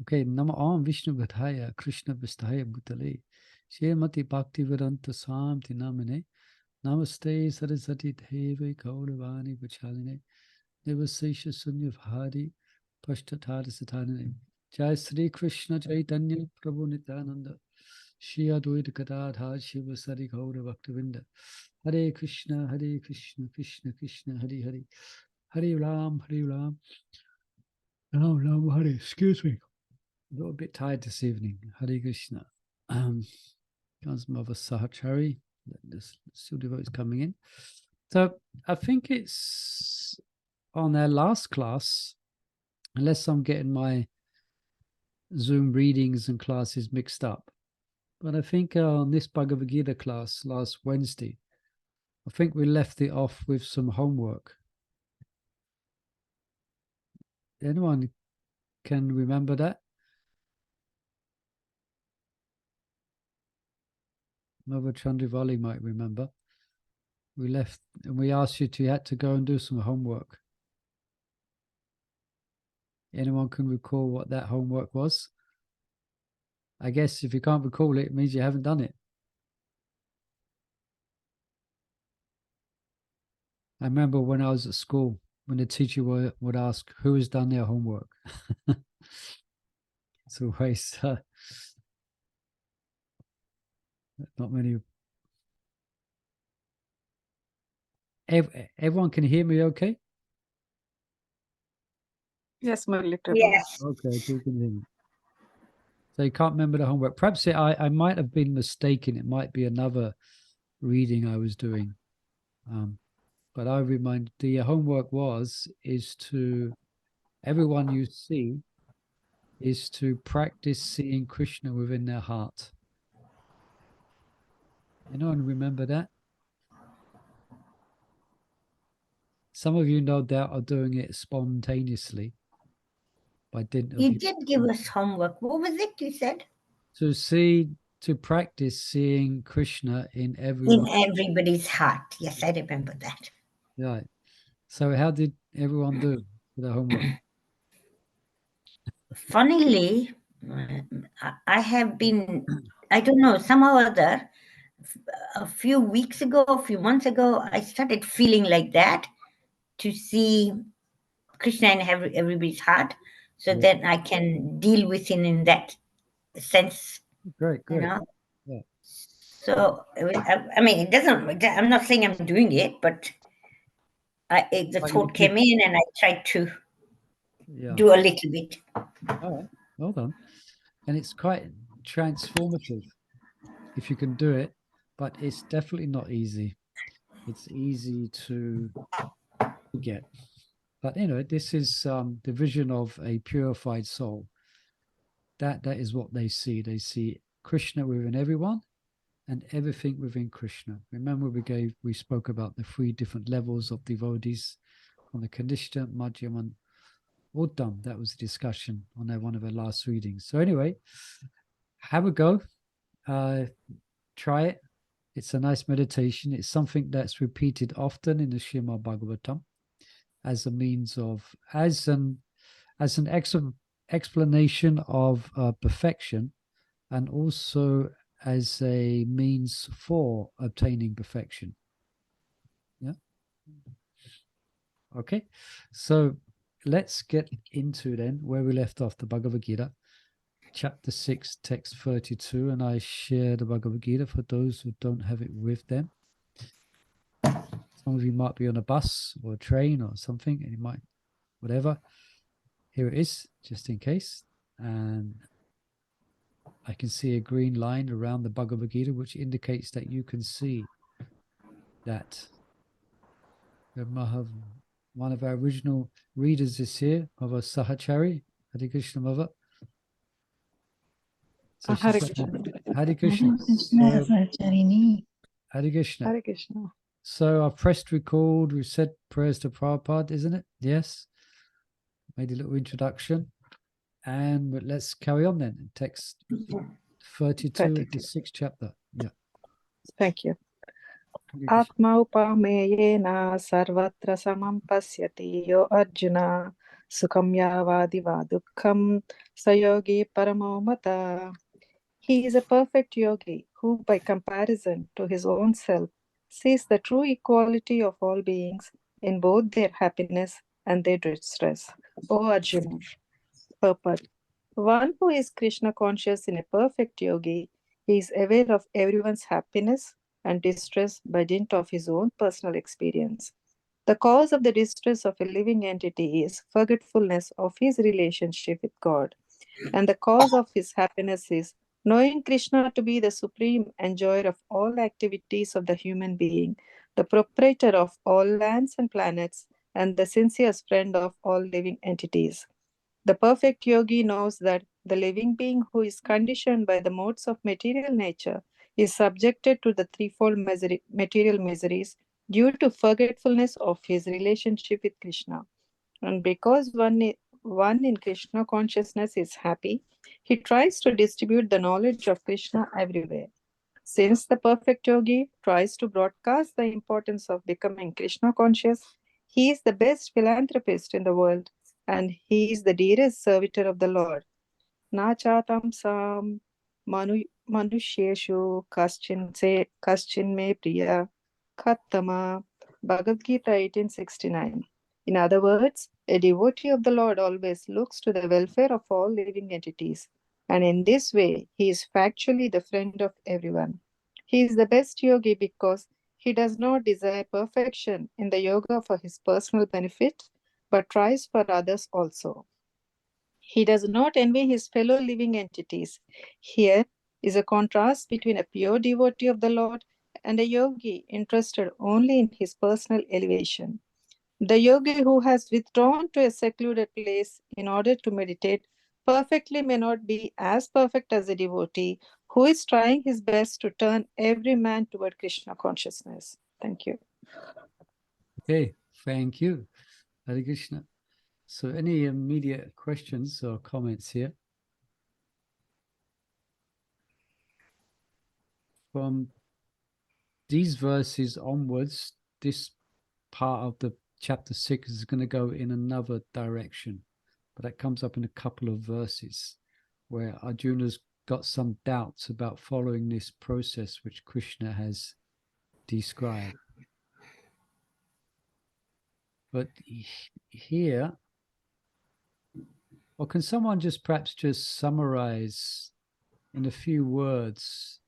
Okay, Nama Om Vishnu Gadhaya Krishna Vistaya Bhutale Shemati Bhakti Vedanta Samti Namine Namaste Sarasati Deve Gauravani Vachaline Devasesha Sunya Bhari Pashtatara Satanine Jai Sri Krishna Chaitanya Prabhu Nityananda Shri Advaita Gadadhar Shiva Sari Gaura Bhaktavinda Hare Krishna Krishna Krishna Hare Hare Hare Ram Ram Ram Hare. Excuse me. A little bit tired this evening. Hare Krishna. Comes Mother Sahachari. There's still devotees coming in. So I think it's on our last class, unless I'm getting my Zoom readings and classes mixed up. But I think on this Bhagavad Gita class last Wednesday, I think we left it off with some homework. Anyone can remember that? Mother Chandravali might remember. We left and we asked you had to go and do some homework. Anyone can recall what that homework was? I guess if you can't recall it, it means you haven't done it. I remember when I was at school, when the teacher would ask, who has done their homework? It's always not many. Everyone can hear me okay? Yes, Murli. Yes. Okay, you can hear me. So you can't remember the homework. Perhaps I might have been mistaken. It might be another reading I was doing. But I remind the homework is to everyone you see is to practice seeing Krishna within their heart. Anyone remember that? Some of you no doubt are doing it spontaneously. By dint of You did give us homework. What was it you said? To practice seeing Krishna in everyone. In everybody's heart. Yes, I remember that. Right. So how did everyone do for the homework? Funnily, I have been, I don't know, somehow or other, a few weeks ago, a few months ago, I started feeling like that, to see Krishna in everybody's heart, so that I can deal with him in that sense. Great. You know? Yeah. So, I mean, it doesn't, I'm not saying I'm doing it, but the thought came in and I tried to do a little bit. All right, well done. And it's quite transformative if you can do it, but it's definitely not easy. It's easy to forget. But this is the vision of a purified soul. That is what they see. They see Krishna within everyone and everything within Krishna. Remember we spoke about the 3 different levels of devotees on the Kanishta, Madhyam, and Uttam. That was a discussion on one of our last readings. So anyway, have a go. Try it. It's a nice meditation. It's something that's repeated often in the Srimad Bhagavatam as a means of, as an explanation of perfection, and also as a means for obtaining perfection. Yeah. Okay. So let's get into then where we left off, the Bhagavad Gita, chapter 6, text 32. And I share the Bhagavad Gita for those who don't have it with them. Some of you might be on a bus or a train or something, and you might, whatever. Here it is, just in case. And I can see a green line around the Bhagavad Gita, which indicates that you can see that. One of our original readers is here, Mother Sahachari. Hare Krishna, Mother. So Hare Krishna. Hare Krishna. Hare Krishna. Hare Krishna. So I've pressed record. We've said prayers to Prabhupada, isn't it? Yes. Made a little introduction. And let's carry on then. Text 32 of the 6th chapter. Yeah. Thank you. Atma upameyena sarvatra samam pasyati yo Arjuna Sukamyavadi va dukkham sayogi paramamata. He is a perfect yogi who, by comparison to his own self, sees the true equality of all beings in both their happiness and their distress. O Arjuna, purport. One who is Krishna conscious in a perfect yogi, he is aware of everyone's happiness and distress by dint of his own personal experience. The cause of the distress of a living entity is forgetfulness of his relationship with God, and the cause of his happiness is knowing Krishna to be the supreme enjoyer of all activities of the human being, the proprietor of all lands and planets, and the sincerest friend of all living entities. The perfect yogi knows that the living being who is conditioned by the modes of material nature is subjected to the threefold material miseries due to forgetfulness of his relationship with Krishna. And because one in Krishna consciousness is happy, he tries to distribute the knowledge of Krishna everywhere. Since the perfect yogi tries to broadcast the importance of becoming Krishna conscious, he is the best philanthropist in the world, and he is the dearest servitor of the Lord. Na chatam sam manusheshu kaschin me priya khattama. Bhagavad Gita 1869. In other words, a devotee of the Lord always looks to the welfare of all living entities, and in this way, he is factually the friend of everyone. He is the best yogi because he does not desire perfection in the yoga for his personal benefit, but tries for others also. He does not envy his fellow living entities. Here is a contrast between a pure devotee of the Lord and a yogi interested only in his personal elevation. The yogi who has withdrawn to a secluded place in order to meditate perfectly may not be as perfect as a devotee who is trying his best to turn every man toward Krishna consciousness. Thank you. Okay, thank you, Hare Krishna. So any immediate questions or comments here? From these verses onwards, this part of the chapter 6 is going to go in another direction, but that comes up in a couple of verses where Arjuna's got some doubts about following this process which Krishna has described. But here, or can someone just perhaps just summarize in a few words,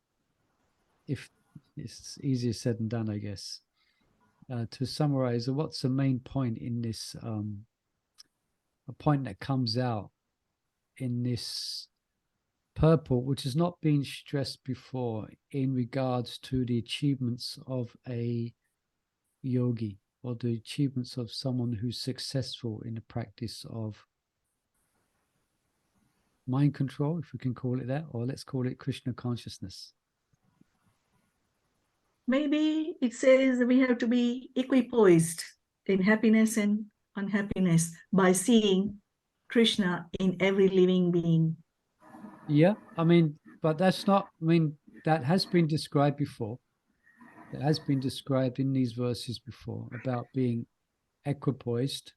if it's easier said than done, I guess, to summarize what's the main point in this, a point that comes out in this purport, which has not been stressed before in regards to the achievements of a yogi or the achievements of someone who's successful in the practice of mind control, if we can call it that, or let's call it Krishna consciousness. Maybe it says we have to be equipoised in happiness and unhappiness by seeing Krishna in every living being. Yeah, I mean, but that's not, I mean, that has been described before. That has been described in these verses before about being equipoised.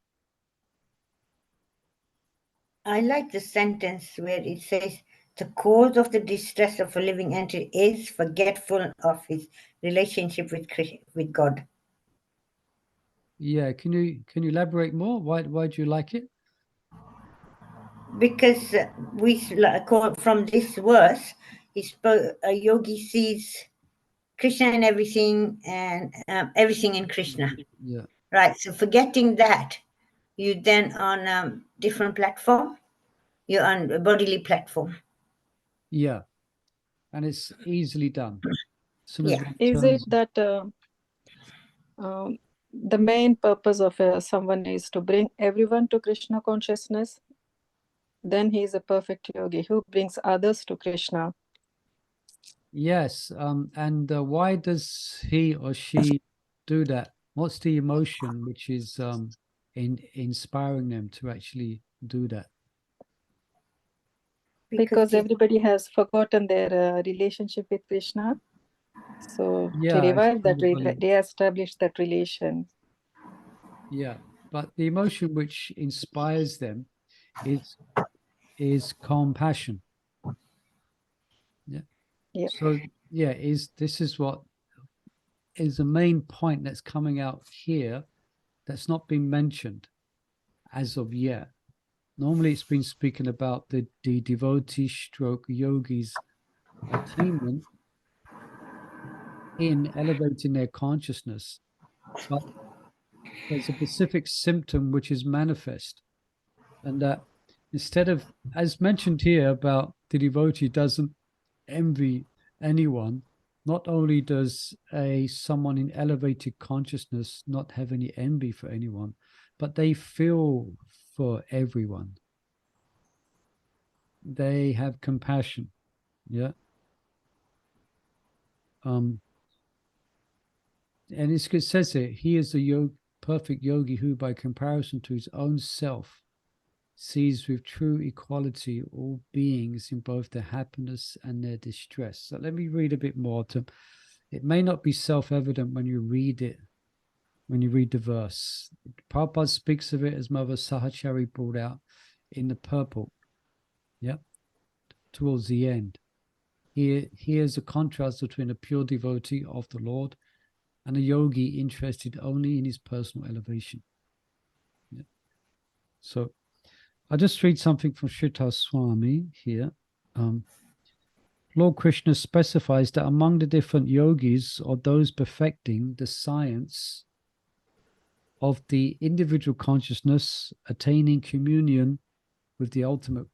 I like the sentence where it says, the cause of the distress of a living entity is forgetful of his relationship with God. Yeah, can you elaborate more? Why do you like it? Because from this verse, a yogi sees Krishna in everything and everything in Krishna. Yeah. Right. So forgetting that, you then on a different platform, you're on a bodily platform. Yeah. And it's easily done. As soon as Yeah. one Is turns- it that the main purpose of someone is to bring everyone to Krishna consciousness? Then he is a perfect yogi who brings others to Krishna. Yes. And why does he or she do that? What's the emotion which is inspiring them to actually do that? Because everybody has forgotten their relationship with Krishna. So Yeah, to revive that, everybody- re-establish that relation. Yeah, but the emotion which inspires them is compassion. Yeah. Yeah. So yeah, this is what is the main point that's coming out here that's not been mentioned as of yet. Normally it's been speaking about the devotee stroke yogis attainment in elevating their consciousness, but there's a specific symptom which is manifest, and that instead of, as mentioned here, about the devotee doesn't envy anyone. Not only does someone in elevated consciousness not have any envy for anyone, but they feel for everyone. They have compassion. Yeah. And it says here, he is the perfect yogi who, by comparison to his own self, sees with true equality all beings in both their happiness and their distress. So let me read a bit more. It may not be self-evident when you read it, when you read the verse. Prabhupada speaks of it, as Mother Sahachari brought out, in the purple. Yeah, towards the end. Here's a contrast between a pure devotee of the Lord and a yogi interested only in his personal elevation. Yeah. So I'll just read something from Shrita Swami here. Lord Krishna specifies that among the different yogis, or those perfecting the science of the individual consciousness, attaining communion with the ultimate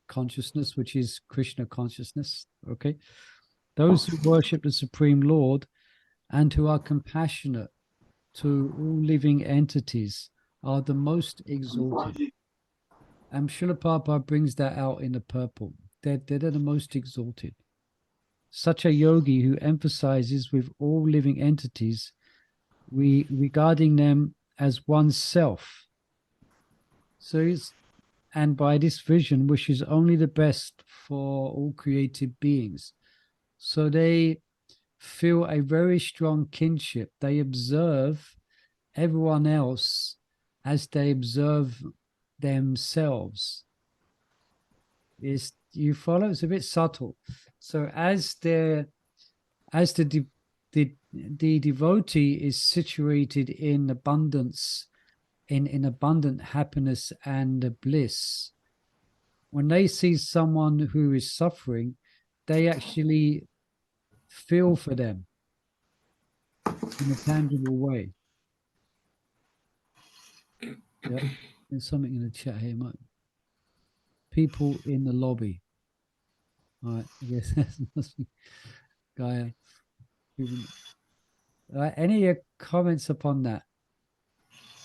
consciousness, which is Krishna consciousness, okay? Those who worship the Supreme Lord and who are compassionate to all living entities are the most exalted. And Srila Prabhupada brings that out in the purple. They're the most exalted. Such a yogi who emphasizes with all living entities, regarding them as oneself. So and by this vision wishes only the best for all created beings. So they feel a very strong kinship. They observe everyone else as they observe themselves. You follow? It's a bit subtle. So as the devotee is situated in abundance, in abundant happiness and bliss, when they see someone who is suffering, they actually feel for them in a tangible way. Yeah, there's something in the chat here. People in the lobby. All right, I guess that must be Gaia. Any comments upon that?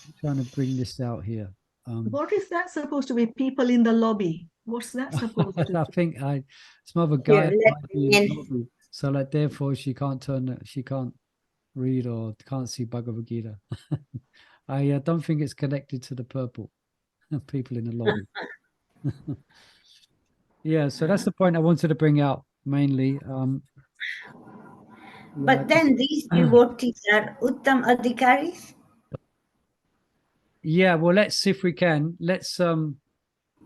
I'm trying to bring this out here. What is that supposed to be? People in the lobby. What's that supposed to be? I think some other Gaia Here, might be in the lobby, so like therefore she can't read or can't see Bhagavad Gita. I don't think it's connected to the purple. People in the lobby. Yeah, so that's the point I wanted to bring out mainly. But then these devotees are Uttam Adhikaris? Yeah, well, let's see if we can. Let's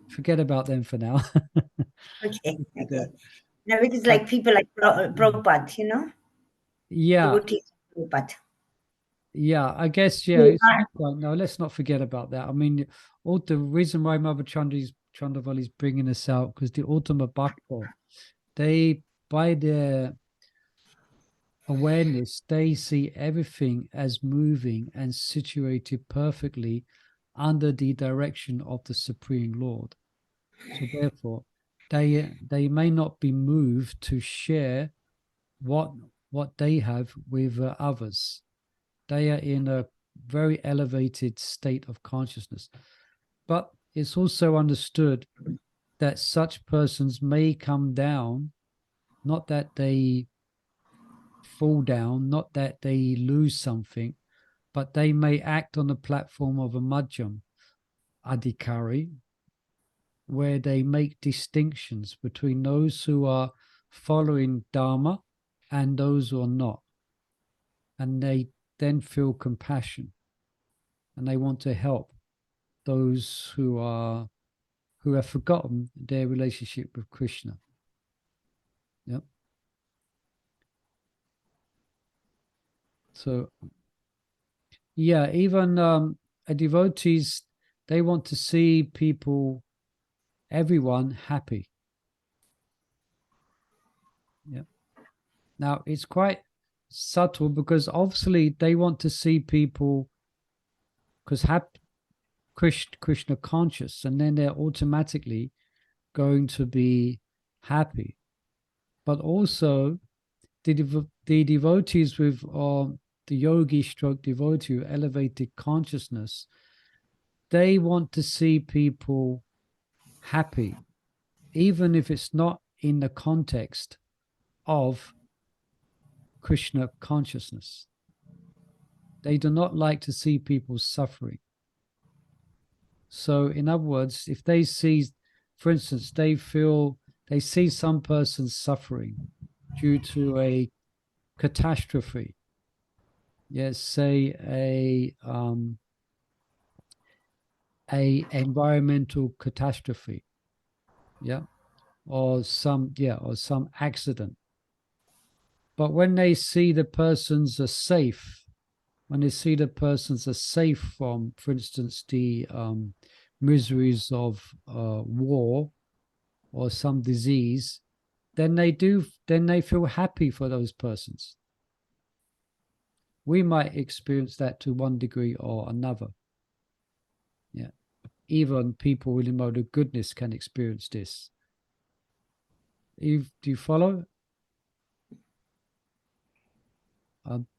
forget about them for now. Okay. Now it is like people like Prabhupada, you know? Yeah. Devotees of Prabhupada. Yeah, I guess, yeah. It's a good point. No, let's not forget about that. I mean, all the reason why Mother Chandravali is bringing this out, because the Uttama Bhakta, they, by their awareness, they see everything as moving and situated perfectly under the direction of the Supreme Lord. So therefore, they may not be moved to share what they have with others. They are in a very elevated state of consciousness. But it's also understood that such persons may come down, not that they fall down, not that they lose something, but they may act on the platform of a madhyam adhikari, where they make distinctions between those who are following Dharma and those who are not. And they then feel compassion. and they want to help those who have forgotten their relationship with Krishna. Yep. So, yeah, even devotees, they want to see people, everyone happy. Yeah. Now, it's quite subtle because obviously they want to see people because Krishna conscious, and then they're automatically going to be happy. But also the devotees with the yogi stroke devotee, elevated consciousness, they want to see people happy, even if it's not in the context of Krishna consciousness. They do not like to see people suffering. So, in other words, if they see, for instance, they see some person suffering due to a catastrophe, yes, say a environmental catastrophe, yeah, or some accident. But when they see the persons are safe, when they see the persons are safe from, for instance, the miseries of war or some disease, then they feel happy for those persons. We might experience that to one degree or another. Yeah. Even people with mode of goodness can experience this. Do you follow?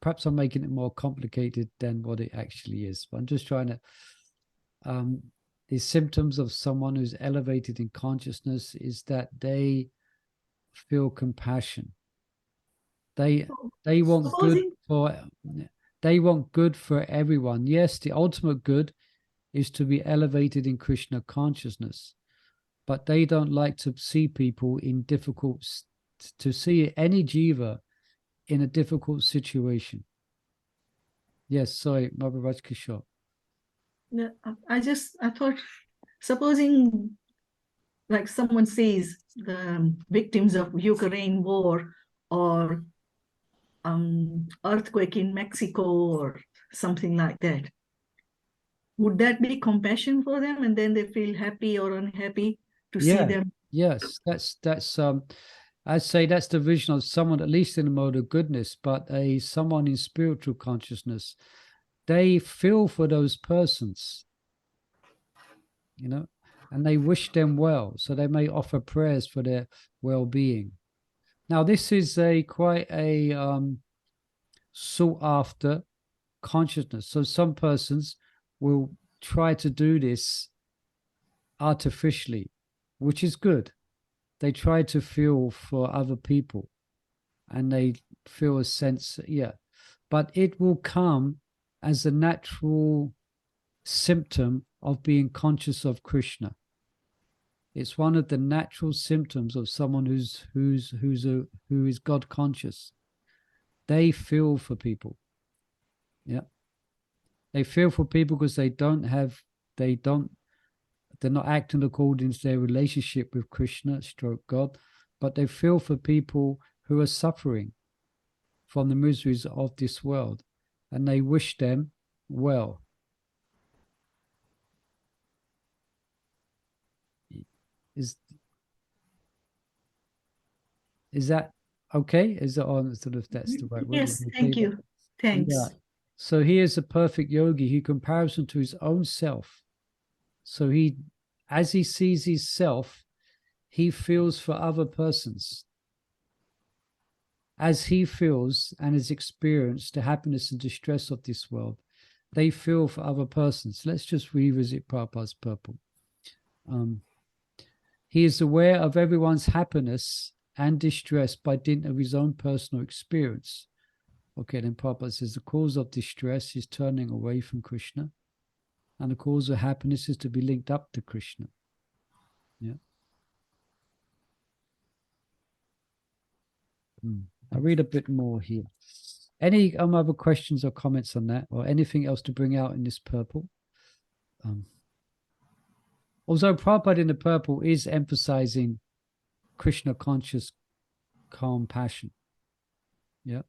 Perhaps I'm making it more complicated than what it actually is, but I'm just trying to the symptoms of someone who's elevated in consciousness is that they feel compassion. They want good for everyone. Yes, the ultimate good is to be elevated in Krishna consciousness, but they don't like to see people in to see any jiva in a difficult situation. Yes, sorry, Maharaj Kishore. Yeah, I thought, supposing like someone sees the victims of Ukraine war or earthquake in Mexico or something like that, would that be compassion for them, and then they feel happy or unhappy to see them? Yes, that's I'd say that's the vision of someone, at least in the mode of goodness, but someone in spiritual consciousness. They feel for those persons, and they wish them well, so they may offer prayers for their well-being. Now, this is quite a sought after consciousness. So some persons will try to do this artificially, which is good. They try to feel for other people and they feel a sense, but it will come as a natural symptom of being conscious of Krishna. It's one of the natural symptoms of someone who is God conscious. They feel for people. Yeah. They feel for people because they're not acting according to their relationship with Krishna, stroke God, but they feel for people who are suffering from the miseries of this world, and they wish them well. Is that okay? Is that on sort of that's the right word? Yes, thank you. Thanks. Yeah. So he is a perfect yogi. He comparison to his own self. So as he sees his self, he feels for other persons. As he feels and has experienced the happiness and distress of this world, they feel for other persons. Let's just revisit Prabhupada's purport. He is aware of everyone's happiness and distress by dint of his own personal experience. Okay, then Prabhupada says the cause of distress is turning away from Krishna, and the cause of happiness is to be linked up to Krishna. Yeah. I'll read a bit more here. Any other questions or comments on that, or anything else to bring out in this purple? Although Prabhupada in the purple is emphasizing Krishna conscious calm passion. Yeah.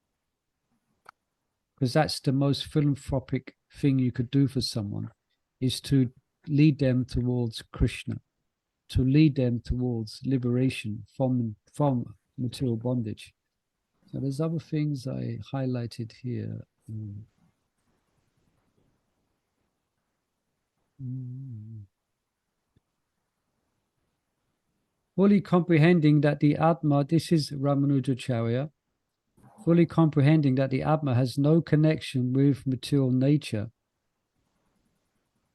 Because that's the most philanthropic thing you could do for someone, is to lead them towards Krishna, to lead them towards liberation from material bondage. So there's other things I highlighted here. Fully comprehending that the Atma, this is Ramanujacharya, fully comprehending that the Atma has no connection with material nature,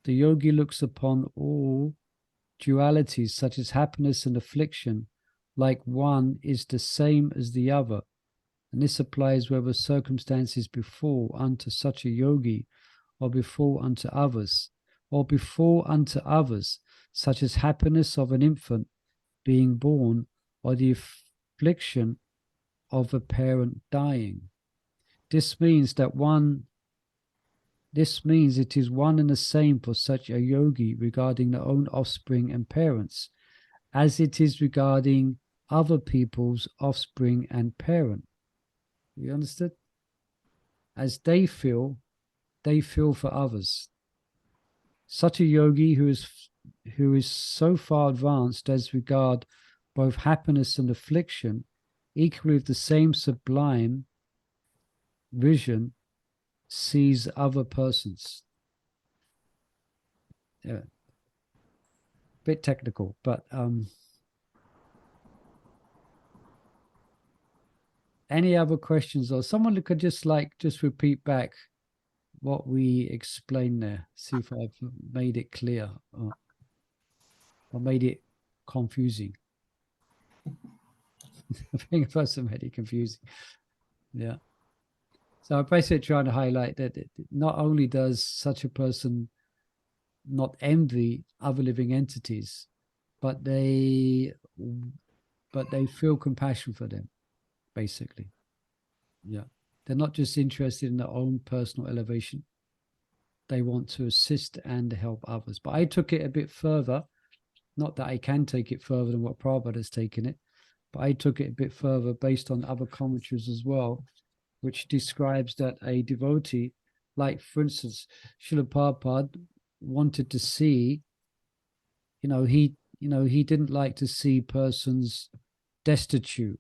the yogi looks upon all dualities such as happiness and affliction like one is the same as the other. And this applies whether circumstances befall unto such a yogi or befall unto others, such as happiness of an infant being born or the affliction of a parent dying. This means it is one and the same for such a yogi regarding their own offspring and parents, as it is regarding other people's offspring and parent. You understood? As they feel for others. Such a yogi who is so far advanced as regard both happiness and affliction, equally with the same sublime vision, sees other persons. Yeah. Bit technical, but any other questions, or someone could just repeat back what we explained there, see if I've made it clear or made it confusing. I think a person made it confusing. Yeah. So I'm basically trying to highlight that not only does such a person not envy other living entities, but they feel compassion for them, basically. Yeah. They're not just interested in their own personal elevation. They want to assist and help others. But I took it a bit further. Not that I can take it further than what Prabhupada has taken it, but I took it a bit further based on other commentaries as well, which describes that a devotee, like for instance, Srila Prabhupada wanted to see, he didn't like to see persons destitute,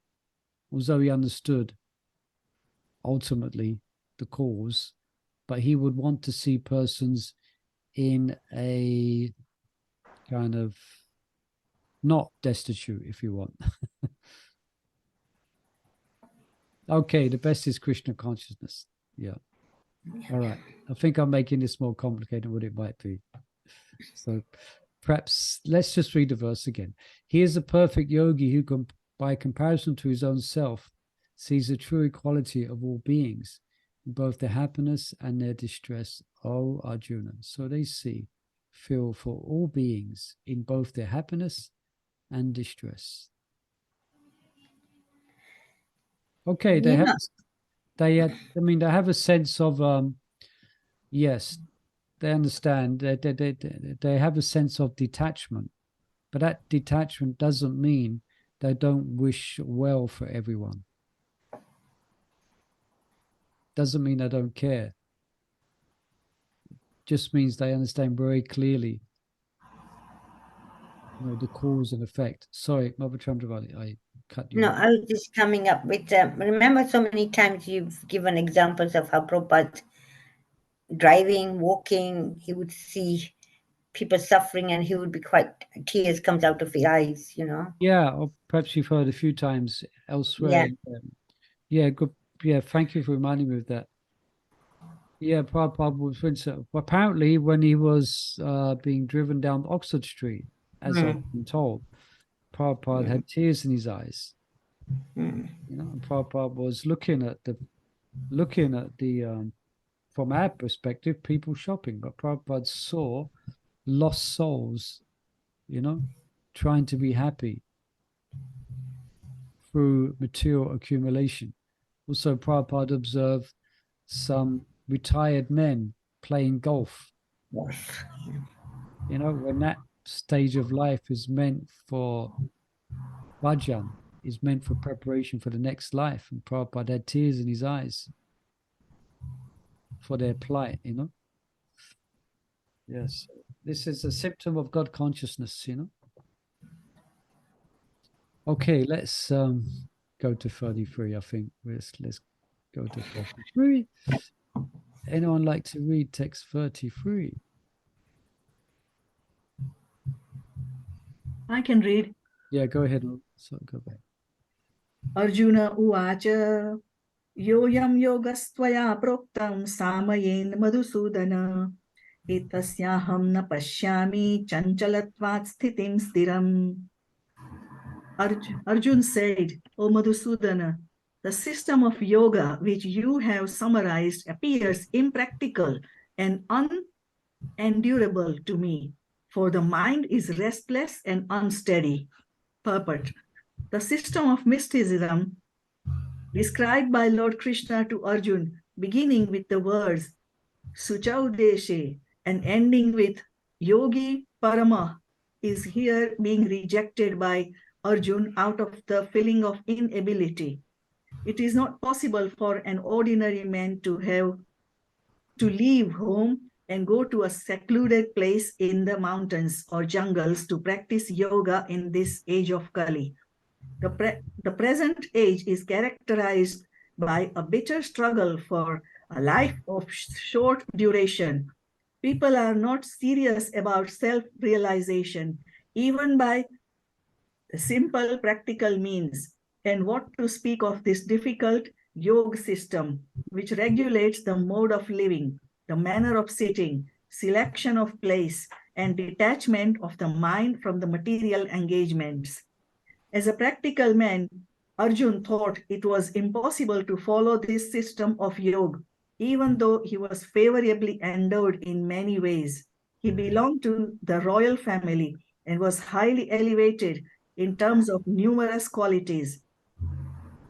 although he understood ultimately the cause, but he would want to see persons in a kind of not destitute, if you want. Okay, the best is Krishna consciousness. Yeah. All right. I think I'm making this more complicated than what it might be. So perhaps let's just read the verse again. He is a perfect yogi who, by comparison to his own self, sees the true equality of all beings, in both their happiness and their distress, O Arjuna. So they feel for all beings in both their happiness and distress. Okay, they have a sense of yes, they understand. They have a sense of detachment, but that detachment doesn't mean they don't wish well for everyone. Doesn't mean they don't care. Just means they understand very clearly, the cause and effect. Sorry, Mother Chandravali, I cut you. No, I was just coming up with, remember so many times you've given examples of how Prabhupada driving, walking, he would see people suffering and he would be tears comes out of his eyes, Yeah, or perhaps you've heard a few times elsewhere. Yeah, good. Yeah, thank you for reminding me of that. Yeah, Prabhupada was, for instance, apparently when he was being driven down Oxford Street, as I've been told, Prabhupada had tears in his eyes. And Prabhupada was looking at the from our perspective, people shopping, but Prabhupada saw lost souls, trying to be happy through material accumulation. Also, Prabhupada observed some retired men playing golf. Yes. You know, when that stage of life is meant for bhajan, is meant for preparation for the next life. And Prabhupada had tears in his eyes for their plight, you know. Yes, this is a symptom of God consciousness, you know. Okay, let's go to 33, I think. Let's go to 33. Anyone like to read text 33? I can read. Yeah, go ahead. So go back. Arjuna uvacha yoyam yogastvaya proktam samayen madhusudana etasyaham na pashyami chanchalatvat sthitim stiram. Arjun said, O Madhusudana, the system of yoga which you have summarized appears impractical and unendurable to me, for the mind is restless and unsteady. Purport. The system of mysticism described by Lord Krishna to Arjun, beginning with the words Suchau Deshe and ending with Yogi Parama, is here being rejected by Arjun out of the feeling of inability. It is not possible for an ordinary man to leave home and go to a secluded place in the mountains or jungles to practice yoga in this age of Kali. The present age is characterized by a bitter struggle for a life of short duration. People are not serious about self-realization, even by the simple practical means. And what to speak of this difficult yoga system, which regulates the mode of living, the manner of sitting, selection of place, and detachment of the mind from the material engagements. As a practical man, Arjun thought it was impossible to follow this system of yoga, even though he was favorably endowed in many ways. He belonged to the royal family and was highly elevated in terms of numerous qualities.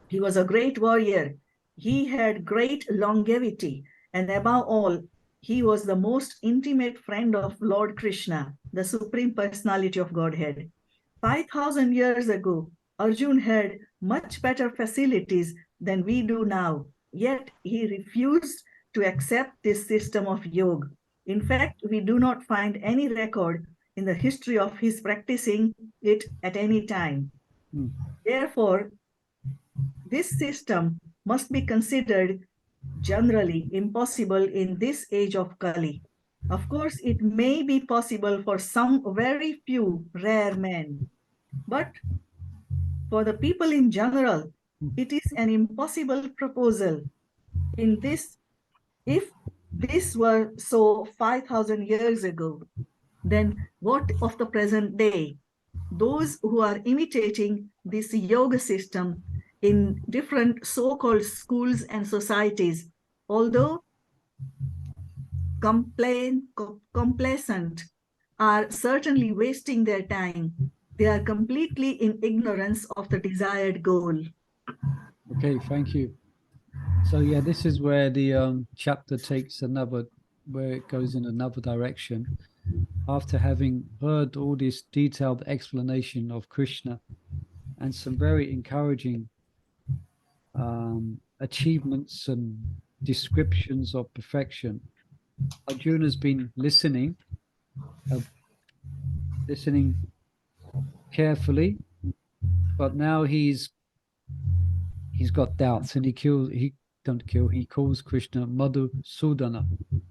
He was a great warrior. He had great longevity, and above all, he was the most intimate friend of Lord Krishna, the Supreme Personality of Godhead. 5,000 years ago, Arjun had much better facilities than we do now, yet he refused to accept this system of yoga. In fact, we do not find any record in the history of his practicing it at any time. Therefore, this system must be considered generally impossible in this age of Kali. Of course, it may be possible for some very few rare men, but for the people in general, it is an impossible proposal. If this were so 5,000 years ago, then what of the present day? Those who are imitating this yoga system in different so-called schools and societies, although complacent, are certainly wasting their time. They are completely in ignorance of the desired goal. Okay, thank you. So yeah, this is where the chapter takes where it goes in another direction. After having heard all this detailed explanation of Krishna and some very encouraging achievements and descriptions of perfection, Arjuna's been listening carefully, but now he's got doubts, and he calls Krishna Madhusudana,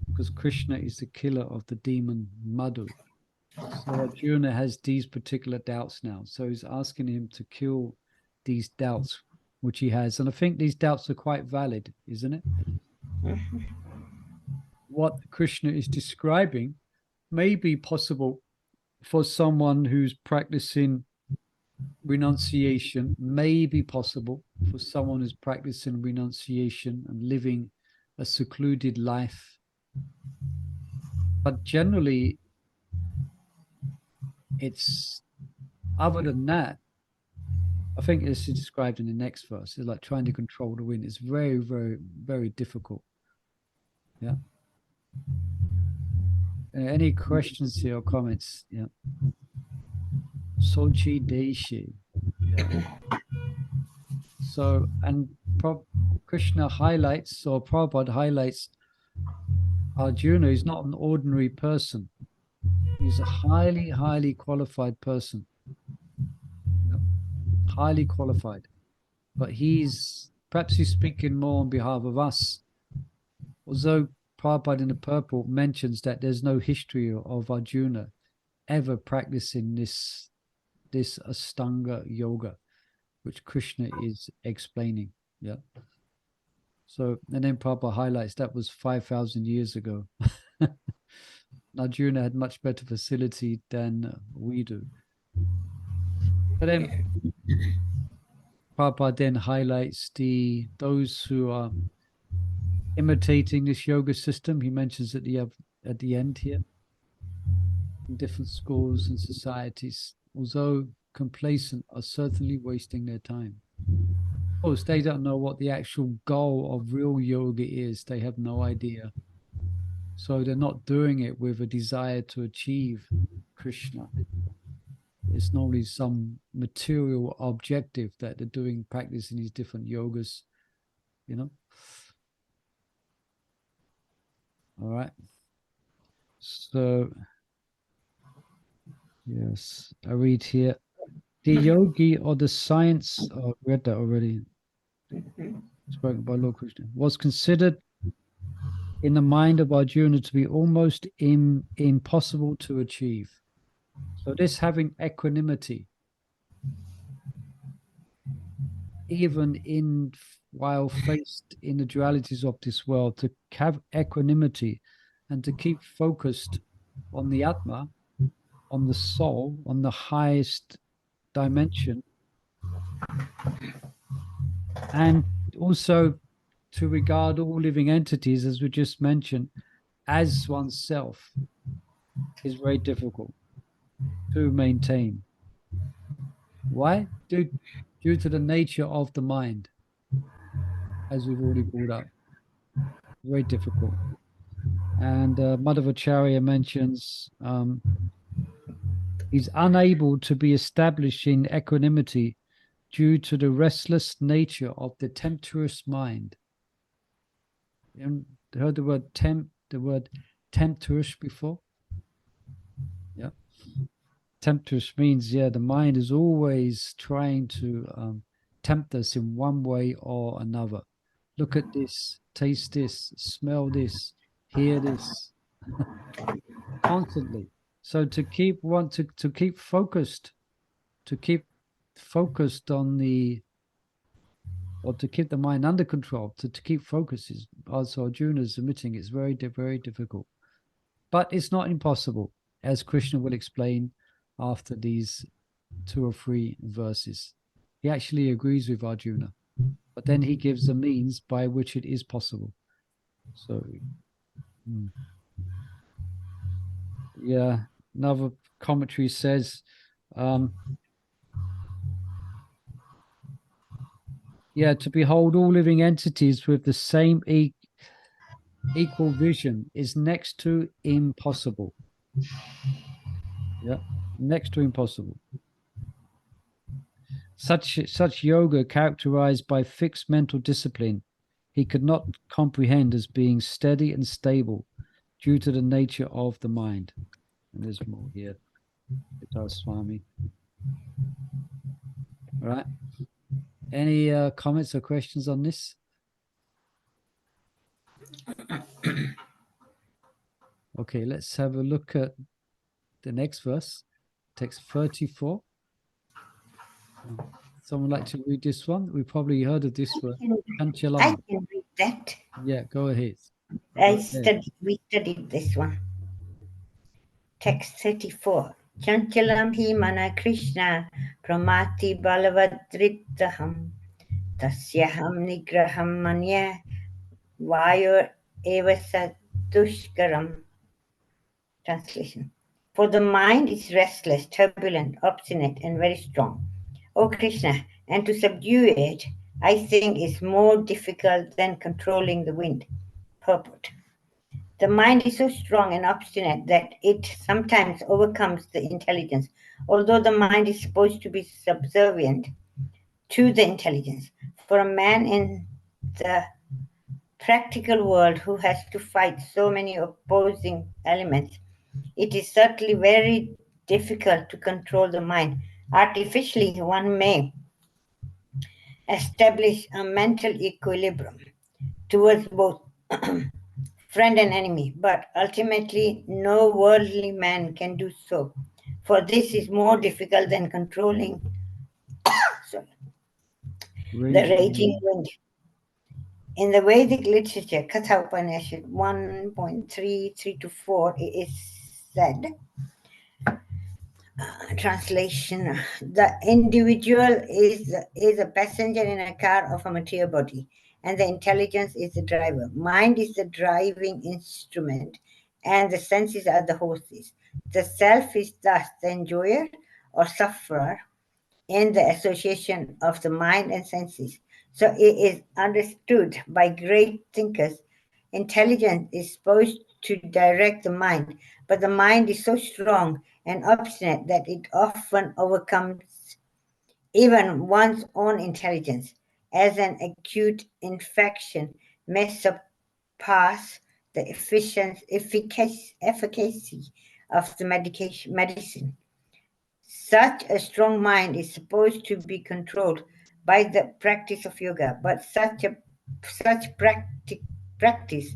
because Krishna is the killer of the demon Madhu. So Arjuna has these particular doubts now. So he's asking him to kill these doubts, which he has. And I think these doubts are quite valid, isn't it? What Krishna is describing may be possible for someone who's practicing renunciation, may be possible for someone who's practicing renunciation and living a secluded life. But generally, it's other than that. I think this is described in the next verse. It's like trying to control the wind. It's very, very, very difficult Yeah. Any questions here or comments? Yeah. Sochi Deshi. Yeah. So, and Krishna highlights, or Prabhupada highlights, Arjuna is not an ordinary person. He's a highly, highly qualified person. Yeah. Highly qualified. But perhaps he's speaking more on behalf of us. Although Prabhupada in the purple mentions that there's no history of Arjuna ever practicing this Astanga yoga, which Krishna is explaining. Yeah. So, and then Prabhupada highlights that was 5,000 years ago. Arjuna had much better facility than we do. But then Prabhupada then highlights those who are imitating this yoga system. He mentions at the end here, in different schools and societies, although complacent, are certainly wasting their time. Of course, they don't know what the actual goal of real yoga is. They have no idea. So they're not doing it with a desire to achieve Krishna. It's normally some material objective that they're doing, practicing these different yogas, you know. All right. So, yes, I read here. The yogi, or the science, I read that already, spoken by Lord Krishna, was considered in the mind of Arjuna to be almost impossible to achieve. So this having equanimity, even while faced in the dualities of this world, to have equanimity and to keep focused on the Atma, on the soul, on the highest dimension, and also to regard all living entities, as we just mentioned, as oneself, is very difficult to maintain. Why? Due to the nature of the mind, as we've already brought up. Very difficult. And Madhvacharya mentions he's unable to be established in equanimity due to the restless nature of the tempestuous mind. You heard the word tempestuous before? Yeah. Tempestuous means, yeah, the mind is always trying to tempt us in one way or another. Look at this, taste this, smell this, hear this, constantly. So to keep focused, on or to keep the mind under control, to keep focus is also Arjuna's admitting it's very, very difficult. But it's not impossible, as Krishna will explain after these 2 or 3 verses. He actually agrees with Arjuna, but then he gives the means by which it is possible. So, yeah, another commentary says, to behold all living entities with the same equal vision is next to impossible. Yeah, next to impossible. Such yoga, characterized by fixed mental discipline, he could not comprehend as being steady and stable due to the nature of the mind. And there's more here. Gita Swami. All right. Any comments or questions on this? Okay, let's have a look at the next verse, text 34. Someone like to read this one? We probably heard of this one. I can read that. Yeah, go ahead. We studied this one. Text 34. Chanchalam hi mana Krishna pramati balavadritaham tasyaham nigraham manya vayor evasa dushkaram. Translation. For the mind is restless, turbulent, obstinate, and very strong. O Krishna, and to subdue it, I think, is more difficult than controlling the wind. Purport. The mind is so strong and obstinate that it sometimes overcomes the intelligence, although the mind is supposed to be subservient to the intelligence. For a man in the practical world who has to fight so many opposing elements, it is certainly very difficult to control the mind. Artificially, one may establish a mental equilibrium towards both friend and enemy, but ultimately no worldly man can do so, for this is more difficult than controlling sorry, the raging wind. In the Vedic literature, Katha Upanishad 1.3 to 4, it is said, translation, the individual is a passenger in a car of a material body, and the intelligence is the driver. Mind is the driving instrument, and the senses are the horses. The self is thus the enjoyer or sufferer in the association of the mind and senses. So it is understood by great thinkers. Intelligence is supposed to direct the mind, but the mind is so strong and obstinate that it often overcomes even one's own intelligence, as an acute infection may surpass the efficacy of the medicine. Such a strong mind is supposed to be controlled by the practice of yoga, but such practice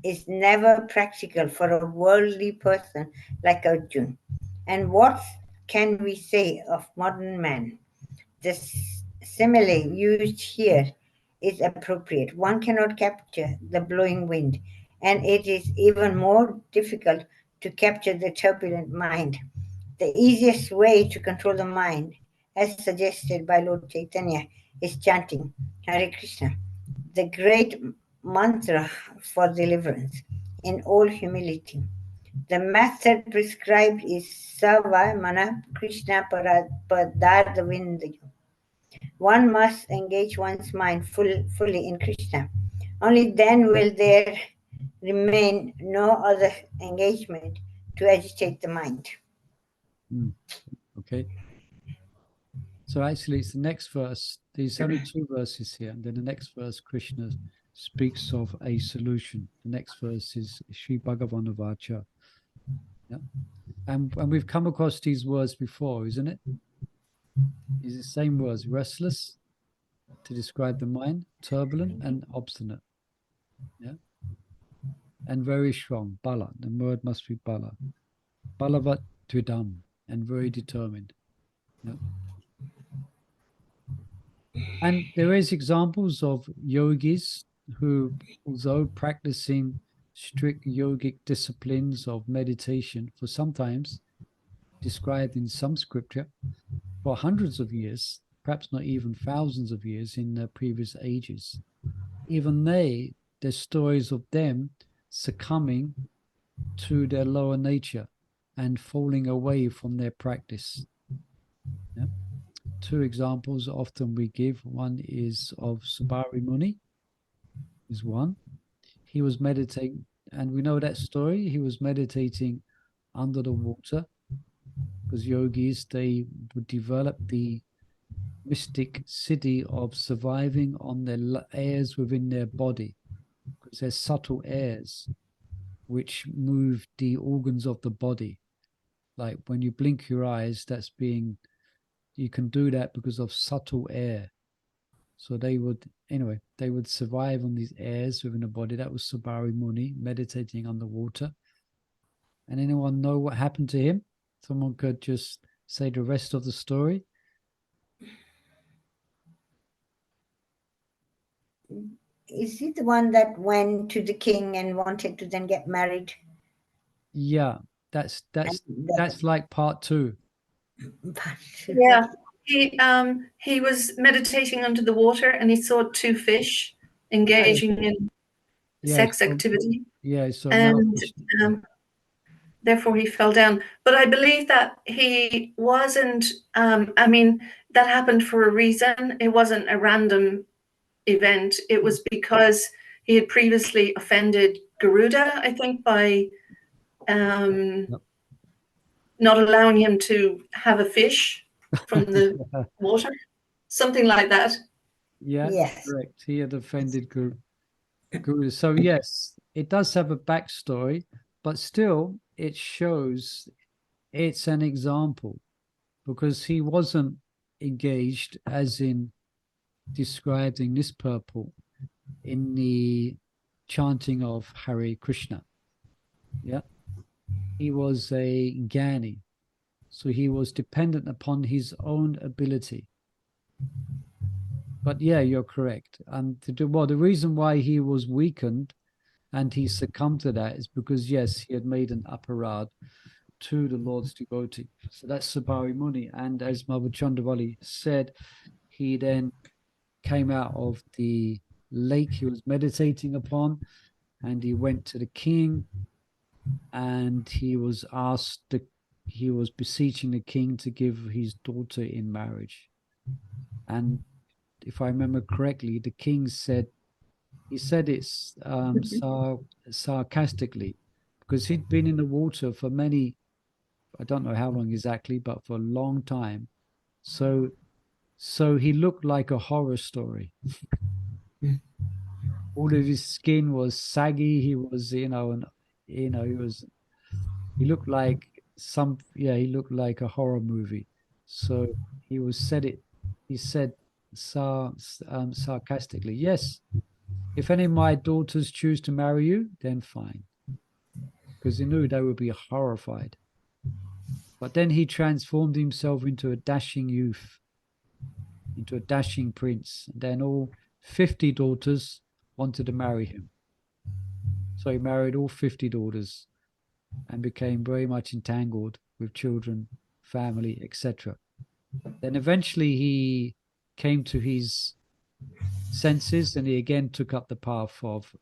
is never practical for a worldly person like Arjuna. And what can we say of modern man? The simile used here is appropriate. One cannot capture the blowing wind, and it is even more difficult to capture the turbulent mind. The easiest way to control the mind, as suggested by Lord Chaitanya, is chanting Hare Krishna, the great mantra for deliverance, in all humility. The method prescribed is Sava Mana Krishna Padardavindayo. One must engage one's mind fully in Krishna. Only then will there remain no other engagement to agitate the mind. Okay. So actually, it's the next verse. There's only 2 verses here, and then the next verse, Krishna speaks of a solution. The next verse is Sri Bhagavan Vacha. Yeah, and we've come across these words before, isn't it? It's the same words: restless to describe the mind, turbulent and obstinate. Yeah, and very strong. Bala. The word must be bala. Balavat dvidam, and very determined. Yeah. And there is examples of yogis who, although practicing strict yogic disciplines of meditation for sometimes described in some scripture for hundreds of years, perhaps not even thousands of years in the previous ages, even there's stories of them succumbing to their lower nature and falling away from their practice. Yeah. 2 examples often we give. One is of Subari Muni, is one. He was meditating, and we know that story. He was meditating under the water because yogis, they would develop the mystic city of surviving on their airs within their body, because there's subtle airs which move the organs of the body. Like when you blink your eyes, you can do that because of subtle air. So they would survive on these airs within the body. That was Subari Muni meditating underwater. And anyone know what happened to him? Someone could just say the rest of the story. Is he the one that went to the king and wanted to then get married? Yeah, that's like part 2. Yeah, he was meditating under the water and he saw 2 fish engaging in sex activity. Yeah, so and therefore he fell down. But I believe that he wasn't. I mean, that happened for a reason. It wasn't a random event. It was because he had previously offended Garuda, I think, by not allowing him to have a fish from the water, something like that. Yeah, Yes. correct. He had offended Guru. So yes, it does have a backstory, but still it shows it's an example, because he wasn't engaged as in described in this purport in the chanting of Hare Krishna. Yeah. He was a Jnani. So he was dependent upon his own ability. But yeah, you're correct. And the reason why he was weakened and he succumbed to that is because, yes, he had made an aparad to the Lord's devotee. So that's Sabari Muni. And as Mother Chandravali said, he then came out of the lake he was meditating upon, and he went to the king, and he was he was beseeching the king to give his daughter in marriage. And if I remember correctly, the king said, he said it's sarcastically, because he'd been in the water for many, I don't know how long exactly, but for a long time. So he looked like a horror story. All of his skin was saggy. He was, he looked like he looked like a horror movie. So he said sarcastically, yes, if any of my daughters choose to marry you, then fine. Because he knew they would be horrified. But then he transformed himself into a dashing youth, into a dashing prince. And then all 50 daughters wanted to marry him. So he married all 50 daughters and became very much entangled with children, family, etc. Then eventually he came to his senses, and he again took up the path of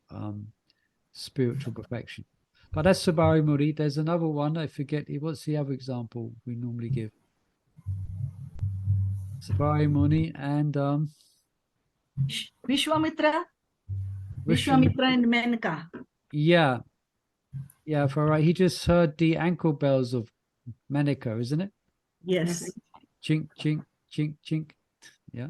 spiritual perfection. But that's Sabari Muri. There's another one, I forget, what's the other example we normally give? Sabari Muni and Vishwamitra and Menka. Yeah, for right. He just heard the ankle bells of Menaka, isn't it? Yes. Chink, chink, chink, chink. Yeah.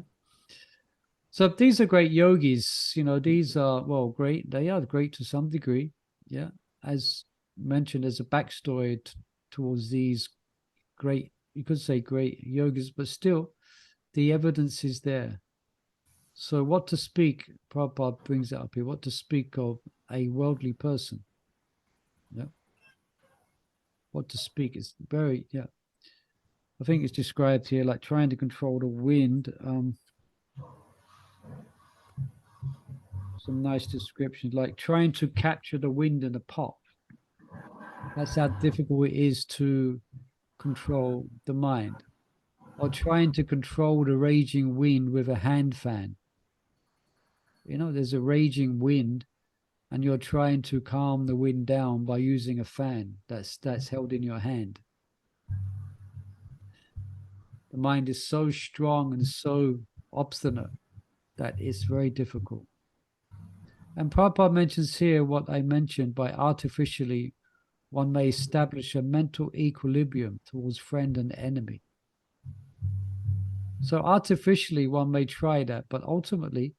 So these are great yogis. These are, well, great. They are great to some degree. Yeah. As mentioned, there's a backstory towards these great, you could say great yogis, but still the evidence is there. So what to speak, Prabhupada brings it up here, what to speak of a worldly person. Yeah. What to speak is very, yeah. I think it's described here like trying to control the wind. Some nice descriptions, like trying to capture the wind in a pot. That's how difficult it is to control the mind. Or trying to control the raging wind with a hand fan. There's a raging wind, and you're trying to calm the wind down by using a fan that's held in your hand. The mind is so strong and so obstinate that it's very difficult. And Prabhupada mentions here what I mentioned, by artificially one may establish a mental equilibrium towards friend and enemy. So artificially one may try that, but ultimately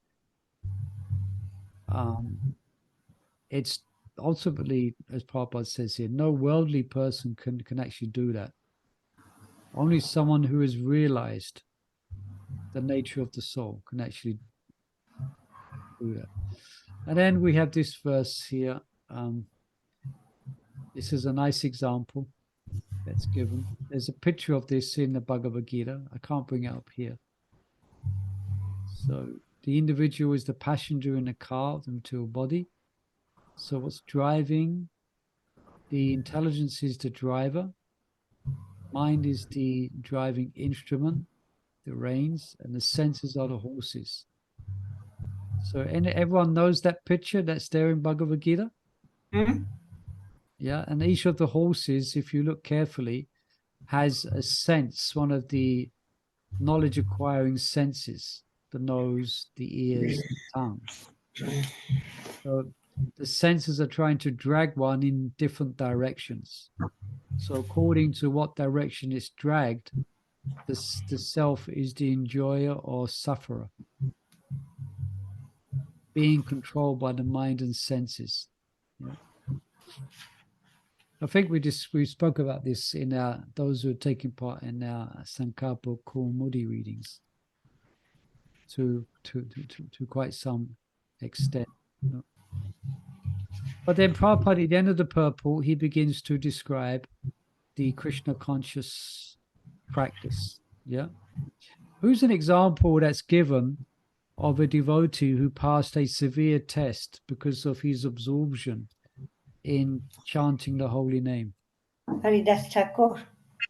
it's ultimately, as Prabhupada says here, no worldly person can actually do that. Only someone who has realized the nature of the soul can actually do that. And then we have this verse here. This is a nice example that's given. There's a picture of this in the Bhagavad Gita. I can't bring it up here. So the individual is the passenger in a car of the material body. So what's driving? The intelligence is the driver. Mind is the driving instrument, the reins, and the senses are the horses. So everyone knows that picture that's there in Bhagavad Gita? Mm-hmm. Yeah, and each of the horses, if you look carefully, has a sense, one of the knowledge acquiring senses, the nose, the ears, the tongue. So the senses are trying to drag one in different directions. So according to what direction it's dragged, the self is the enjoyer or sufferer, being controlled by the mind and senses. Yeah. I think we spoke about this in those who are taking part in our Sankalpa Kaumudi readings to quite some extent. You know. But then Prabhupada, at the end of the purport, he begins to describe the Krishna conscious practice. Yeah. Who's an example that's given of a devotee who passed a severe test because of his absorption in chanting the holy name? Haridas Thakur.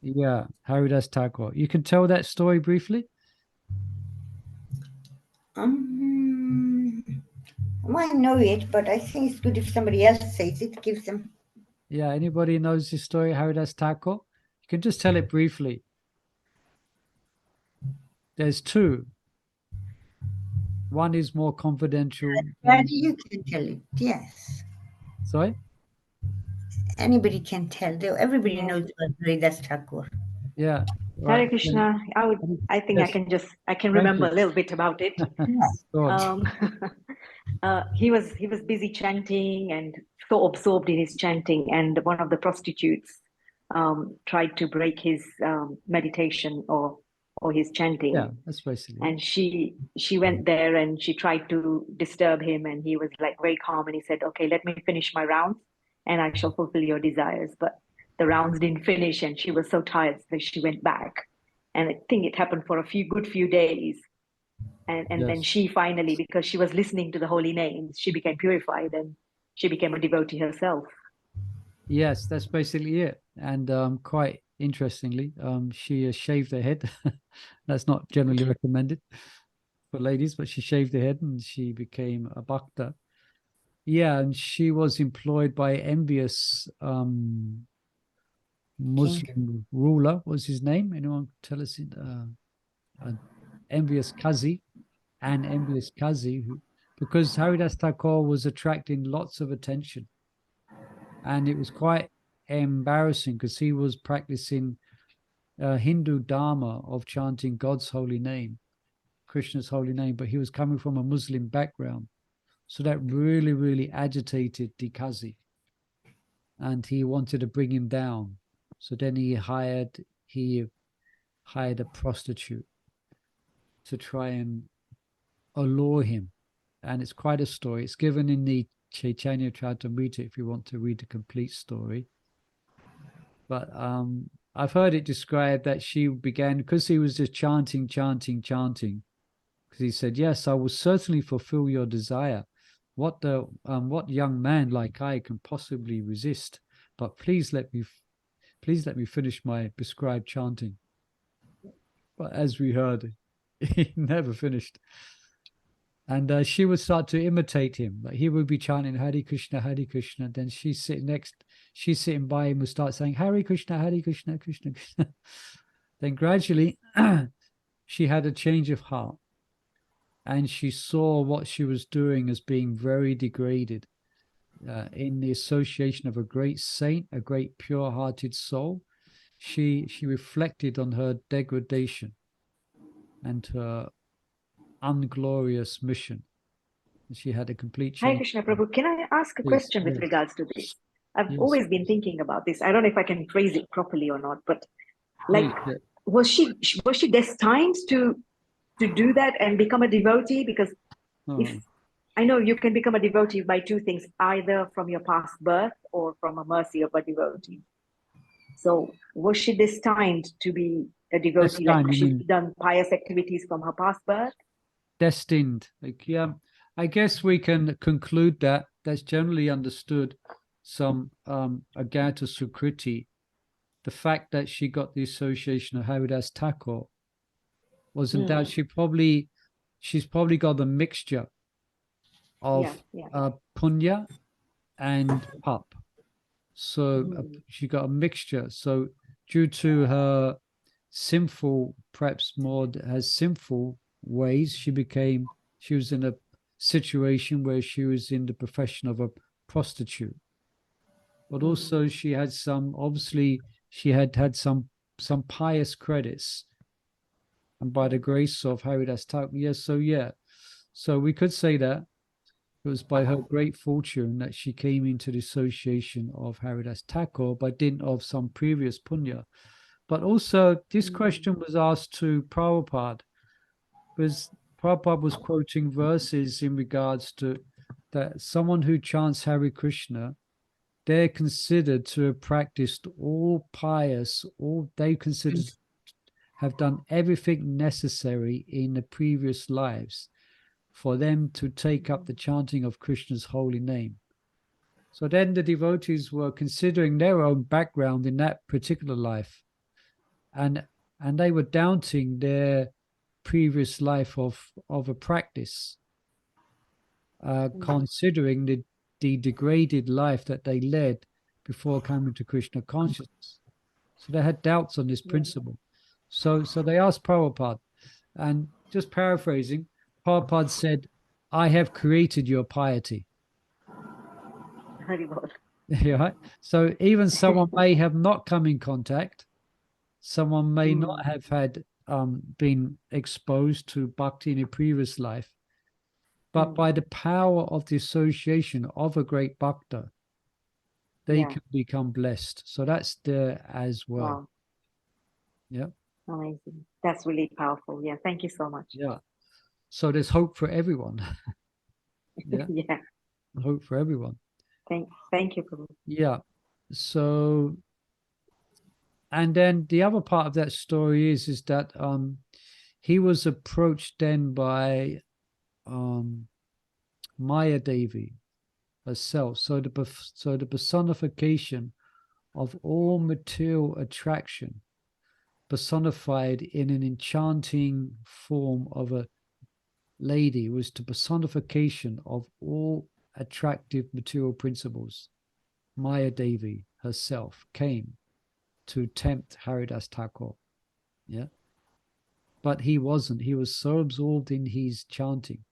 Yeah, Haridas Thakur. You can tell that story briefly? I know it, but I think it's good if somebody else says it, gives them. Yeah, anybody knows this story, Haridas Thakur? You can just tell it briefly. There's two. One is more confidential. You can tell it, yes. Sorry? Anybody can tell. Everybody knows about Haridas Thakur. Yeah. Hare Right. Krishna. I think Yes. I can remember a little bit about it. Go on. He was busy chanting and so absorbed in his chanting, and one of the prostitutes tried to break his meditation or his chanting. Yeah, that's basically. And she went there and she tried to disturb him, and he was like very calm, and he said, "Okay, let me finish my rounds and I shall fulfill your desires." But the rounds didn't finish, and she was so tired that she went back. And I think it happened for a few days. And Yes. then she finally, because she was listening to the holy names, she became purified and she became a devotee herself. Yes, that's basically it. And quite interestingly, she shaved her head. That's not generally recommended for ladies, but she shaved her head and she became a bhakta. Yeah, and she was employed by envious Muslim ruler. What's his name? Anyone tell us? Envious Kazi, and envious Kazi, who, because Haridas Thakur was attracting lots of attention. And it was quite embarrassing because he was practicing Hindu Dharma of chanting God's holy name, Krishna's holy name, but he was coming from a Muslim background. So that really, really agitated the Kazi. And he wanted to bring him down. So then he hired a prostitute to try and allure him. And it's quite a story. It's given in the Chaitanya Charitamrita if you want to read the complete story. But I've heard it described that she began, because he was just chanting, because he said, "Yes, I will certainly fulfill your desire. What young man like I can possibly resist? But please let me finish my prescribed chanting." But as we heard, he never finished. And she would start to imitate him. Like he would be chanting Hare Krishna, Hare Krishna. Then she's sitting by him, would start saying Hare Krishna, Krishna Krishna. Then gradually she had a change of heart. And she saw what she was doing as being very degraded in the association of a great saint, a great pure-hearted soul. She reflected on her degradation and her unglorious mission. She had a complete change. Hare Krishna Prabhu, can I ask a question with regards to this? I've always been thinking about this. I don't know if I can phrase it properly or not, but like, was she destined to do that and become a devotee? Because if I know you can become a devotee by two things, either from your past birth or from a mercy of a devotee. So was she destined to be a devotee? Like she's done pious activities from her past birth? Destined. Like, yeah, I guess we can conclude that that's generally understood some Agata Sukriti. The fact that she got the association of Haridas Thakur wasn't doubt. She's probably got the mixture of punya and pap. So she got a mixture. So due to her sinful, perhaps more has sinful ways, she was in situation where she was in the profession of a prostitute. But also she had some, obviously she had had some pious credits. And by the grace of Haridas Thakur, so we could say that it was by her great fortune that she came into the association of Haridas Thakur by dint of some previous punya. But also this question was asked to Prabhupada, because Prabhupada was quoting verses in regards to that someone who chants Hare Krishna, they're considered to have practiced all pious, all they considered have done everything necessary in the previous lives for them to take up the chanting of Krishna's holy name. So then the devotees were considering their own background in that particular life, and they were doubting their previous life of a practice, considering the degraded life that they led before coming to Krishna consciousness. So they had doubts on this principle. So they asked Prabhupada, and just paraphrasing, Prabhupada said, I have created your piety. Yeah. So even someone may have not come in contact, someone may not have had been exposed to bhakti in a previous life, but by the power of the association of a great bhakta, they can become blessed. So that's there as well. Wow. Yeah. Amazing. That's really powerful. Yeah. Thank you so much. Yeah. So there's hope for everyone. Yeah. Yeah. Hope for everyone. Thank you, Prabhu. Yeah. So, and then the other part of that story is that he was approached then by Maya Devi herself. So the personification of all material attraction, personified in an enchanting form of a lady, was the personification of all attractive material principles. Maya Devi herself came to tempt Haridas Thakur. Yeah. But he wasn't. He was so absorbed in his chanting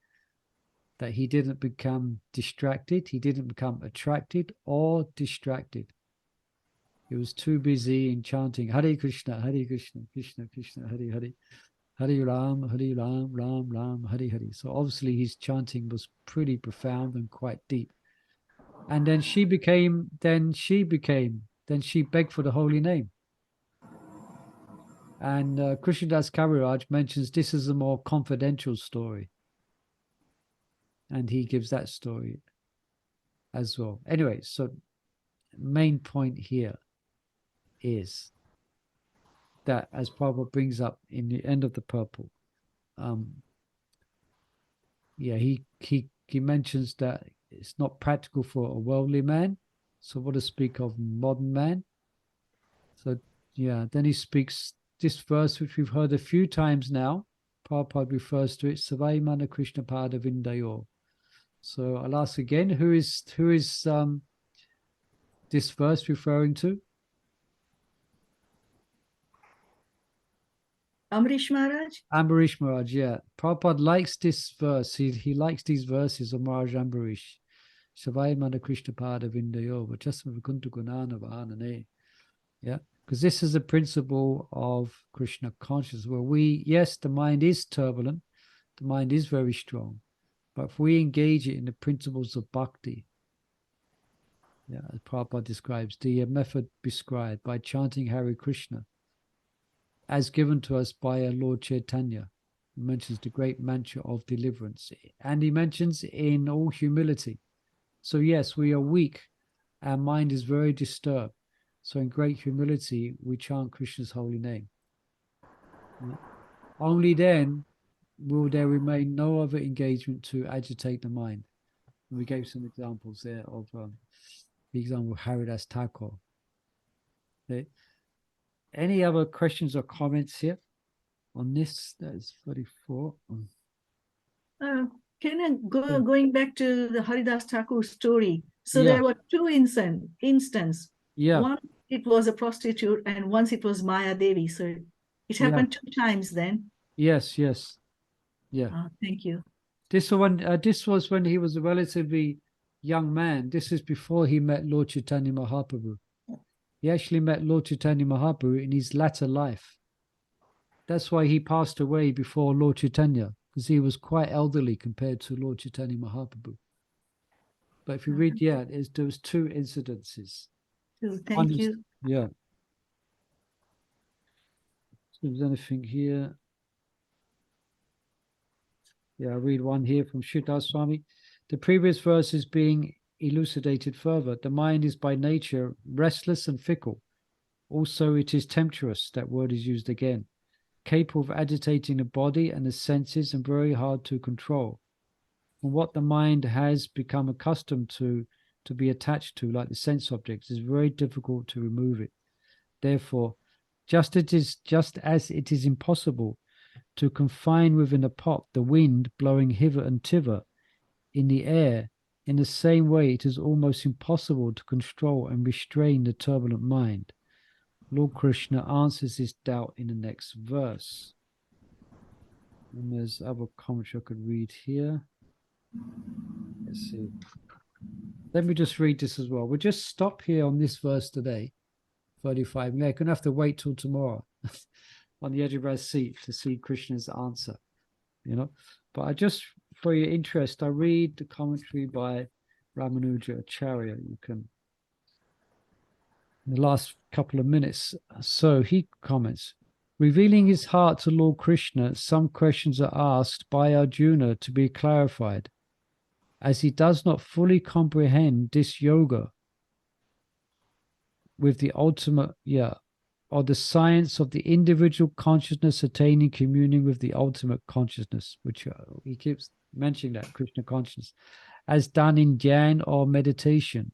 that he didn't become distracted. He didn't become attracted or distracted. He was too busy in chanting Hare Krishna, Krishna Krishna, Hare Hare, Hare Ram, Ram Ram, Hare Hare. So obviously his chanting was pretty profound and quite deep. And then she begged for the holy name. And Krishnadas Kaviraj mentions this is a more confidential story. And he gives that story as well. Anyway, so main point here is that, as Prabhupada brings up in the end of the purple, he mentions that it's not practical for a worldly man, so what to speak of modern man. So then he speaks this verse, which we've heard a few times now. Prabhupada refers to it, Savai Mana Krishna Pada Vindayo. So I'll ask again, who is this verse referring to? Amrish Maharaj? Ambarish Maharaj, yeah. Prabhupada likes this verse. He likes these verses of Maharaj Ambarish. Savai Mana Krishna Pada Vindayo, Vachasma Vikunta Gunana Vahanane. Yeah, because this is a principle of Krishna consciousness where the mind is turbulent, the mind is very strong, but if we engage it in the principles of bhakti, as Prabhupada describes, the method prescribed by chanting Hare Krishna, as given to us by our Lord Chaitanya, he mentions the great mantra of deliverance, and he mentions in all humility. So yes, we are weak, our mind is very disturbed. So in great humility, we chant Krishna's holy name. Only then will there remain no other engagement to agitate the mind. And we gave some examples there of the example of Haridas Thakur. Okay. Any other questions or comments here on this? That is 34. Going back to the Haridas Thakur story. So Yeah. there were two instances. Yeah. One, it was a prostitute, and once it was Maya Devi. So it happened two times then. Yes. Yeah. Thank you. This was when he was a relatively young man. This is before he met Lord Chaitanya Mahaprabhu. He actually met Lord Chaitanya Mahaprabhu in his latter life. That's why he passed away before Lord Chaitanya, because he was quite elderly compared to Lord Chaitanya Mahaprabhu. But if you read, there was two incidences. Thank you. Yeah. So is there anything here? Yeah, I'll read one here from Sridhar Swami. The previous verse is being elucidated further. The mind is by nature restless and fickle. Also, it is tempestuous, that word is used again, capable of agitating the body and the senses and very hard to control. And what the mind has become accustomed to be attached to, like the sense objects, is very difficult to remove it. Therefore, just as it is impossible to confine within a pot the wind blowing hither and thither in the air, in the same way it is almost impossible to control and restrain the turbulent mind. Lord Krishna answers this doubt in the next verse. And there's other comments I could read here. Let's see. Let me just read this as well. We'll just stop here on this verse today, 35. We're going to have to wait till tomorrow on the edge of our seat to see Krishna's answer, But I just, for your interest, I read the commentary by Ramanuja Acharya. You can, in the last couple of minutes. So he comments, revealing his heart to Lord Krishna, some questions are asked by Arjuna to be clarified, as he does not fully comprehend this yoga with the ultimate, or the science of the individual consciousness attaining communion with the ultimate consciousness, which he keeps mentioning, that Krishna consciousness, as done in dhyan or meditation,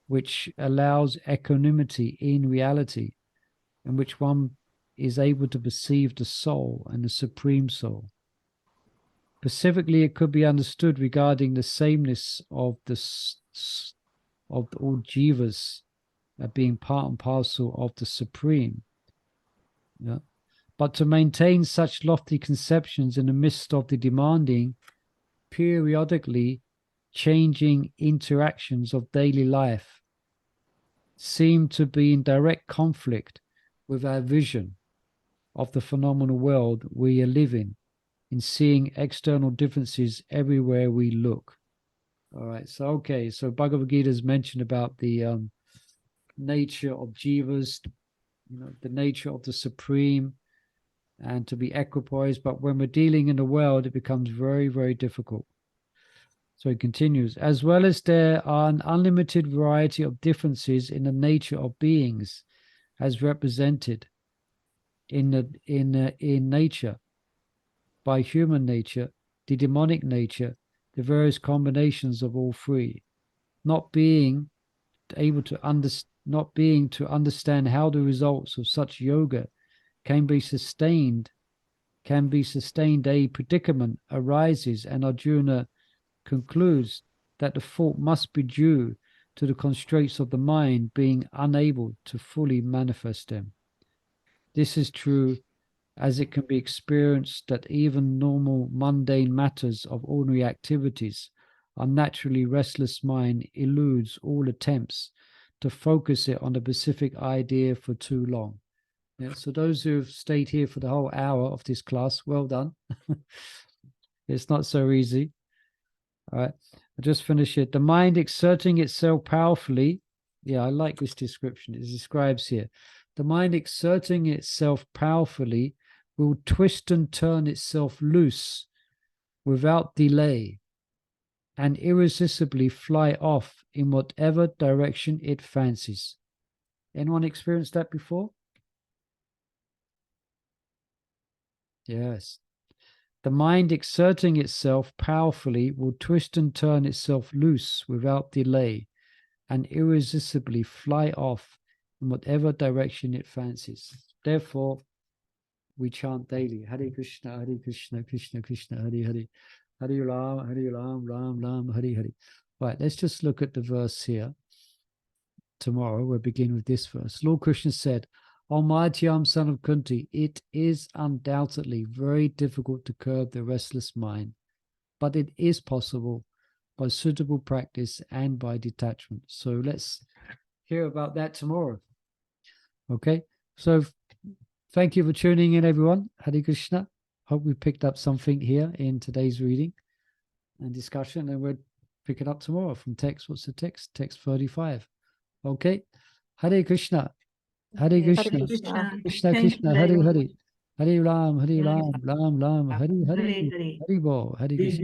which allows equanimity in reality, in which one is able to perceive the soul and the supreme soul. Specifically, it could be understood regarding the sameness of all jivas being part and parcel of the supreme. But to maintain such lofty conceptions in the midst of the demanding, periodically changing interactions of daily life seem to be in direct conflict with our vision of the phenomenal world we are living in seeing external differences everywhere we look. All right, so Bhagavad Gita has mentioned about the nature of jivas, the nature of the supreme, and to be equipoised. But when we're dealing in the world, it becomes very, very difficult. So he continues, as well as there are an unlimited variety of differences in the nature of beings, as represented in nature, by human nature, the demonic nature, the various combinations of all three, not being to understand how the results of such yoga can be sustained, a predicament arises, and Arjuna concludes that the fault must be due to the constraints of the mind being unable to fully manifest them. This is true, as it can be experienced that even normal mundane matters of ordinary activities, our naturally restless mind eludes all attempts to focus it on a specific idea for too long. So those who have stayed here for the whole hour of this class, well done. It's not so easy. All right, I'll just finish it. The mind exerting itself powerfully. I like this description. It describes here. The mind exerting itself powerfully will twist and turn itself loose without delay and irresistibly fly off in whatever direction it fancies. Anyone experienced that before? Yes. The mind exerting itself powerfully will twist and turn itself loose without delay and irresistibly fly off in whatever direction it fancies. Therefore, we chant daily, Hare Krishna, Krishna Krishna, Hare Hare, Hare Ram, Ram Ram, Hare Hare. Right, let's just look at the verse here. Tomorrow we'll begin with this verse. Lord Krishna said, O Madhyam, son of Kunti, it is undoubtedly very difficult to curb the restless mind. but it is possible by suitable practice and by detachment. So let's hear about that tomorrow. Okay, so thank you for tuning in, everyone. Hare Krishna. Hope we picked up something here in today's reading and discussion, and we'll pick it up tomorrow from text. What's the text? Text 35. Okay. Hare Krishna. Hare Krishna. Krishna Krishna. Hare Hare. Hare Ram. Hare Ram. Ram Ram. Hare Hare. Hare Bo. Hare Krishna.